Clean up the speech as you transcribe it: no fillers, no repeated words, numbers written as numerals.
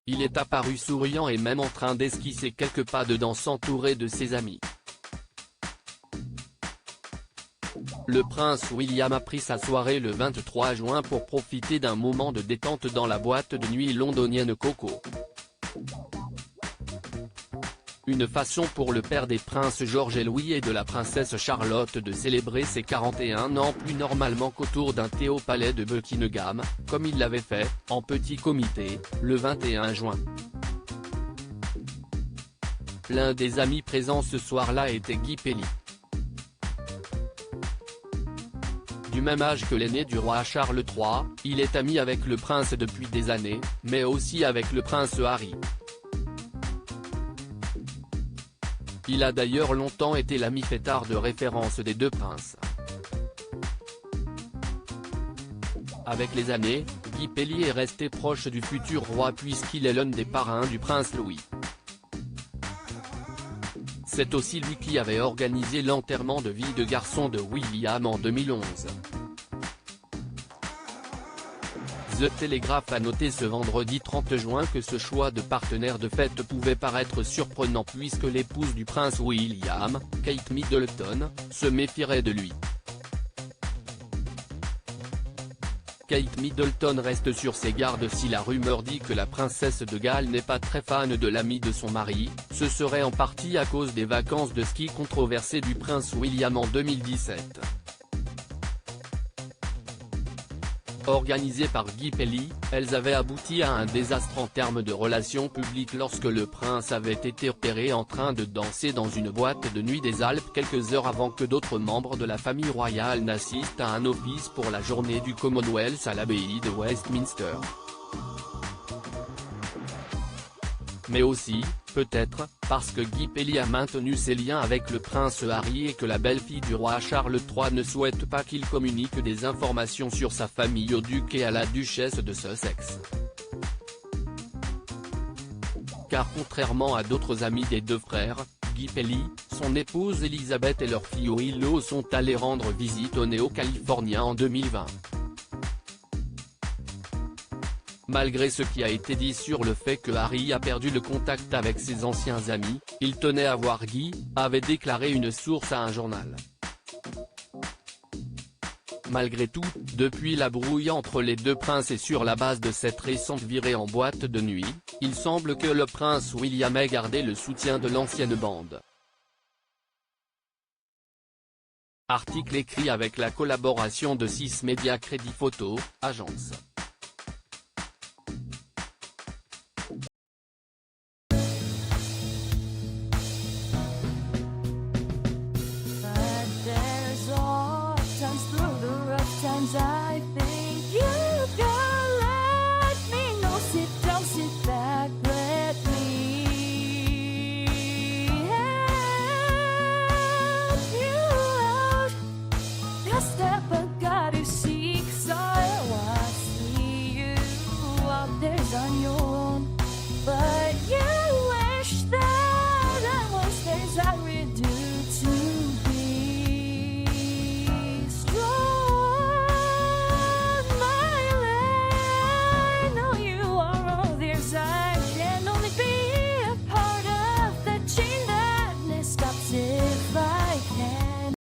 il est apparu souriant et même en train d'esquisser quelques pas de danse entouré de ses amis. Le prince William a pris sa soirée le 23 juin pour profiter d'un moment de détente dans la boîte de nuit londonienne Coco. Une façon pour le père des princes George et Louis et de la princesse Charlotte de célébrer ses 41 ans plus normalement qu'autour d'un thé au palais de Buckingham, comme il l'avait fait, en petit comité, le 21 juin. L'un des amis présents ce soir-là était Guy Pelly. Du même âge que l'aîné du roi Charles III, il est ami avec le prince depuis des années, mais aussi avec le prince Harry. Il a d'ailleurs longtemps été l'ami fêtard de référence des deux princes. Avec les années, Guy Pelly est resté proche du futur roi puisqu'il est l'un des parrains du prince Louis. C'est aussi lui qui avait organisé l'enterrement de vie de garçon de William en 2011. The Telegraph a noté ce vendredi 30 juin que ce choix de partenaire de fête pouvait paraître surprenant puisque l'épouse du prince William, Kate Middleton, se méfierait de lui. Kate Middleton reste sur ses gardes si la rumeur dit que la princesse de Galles n'est pas très fan de l'ami de son mari, ce serait en partie à cause des vacances de ski controversées du prince William en 2017. Organisées par Guy Pelly, elles avaient abouti à un désastre en termes de relations publiques lorsque le prince avait été repéré en train de danser dans une boîte de nuit des Alpes quelques heures avant que d'autres membres de la famille royale n'assistent à un office pour la journée du Commonwealth à l'abbaye de Westminster. Mais aussi, peut-être, parce que Guy Pelly a maintenu ses liens avec le prince Harry et que la belle-fille du roi Charles III ne souhaite pas qu'il communique des informations sur sa famille au duc et à la duchesse de Sussex. Car contrairement à d'autres amis des deux frères, Guy Pelly, son épouse Elizabeth et leur fille Willow sont allés rendre visite au néo-californien en 2020. Malgré ce qui a été dit sur le fait que Harry a perdu le contact avec ses anciens amis, il tenait à voir Guy, avait déclaré une source à un journal. Malgré tout, depuis la brouille entre les deux princes et sur la base de cette récente virée en boîte de nuit, il semble que le prince William ait gardé le soutien de l'ancienne bande. Article écrit avec la collaboration de 6 Médias Crédit Photo, agence.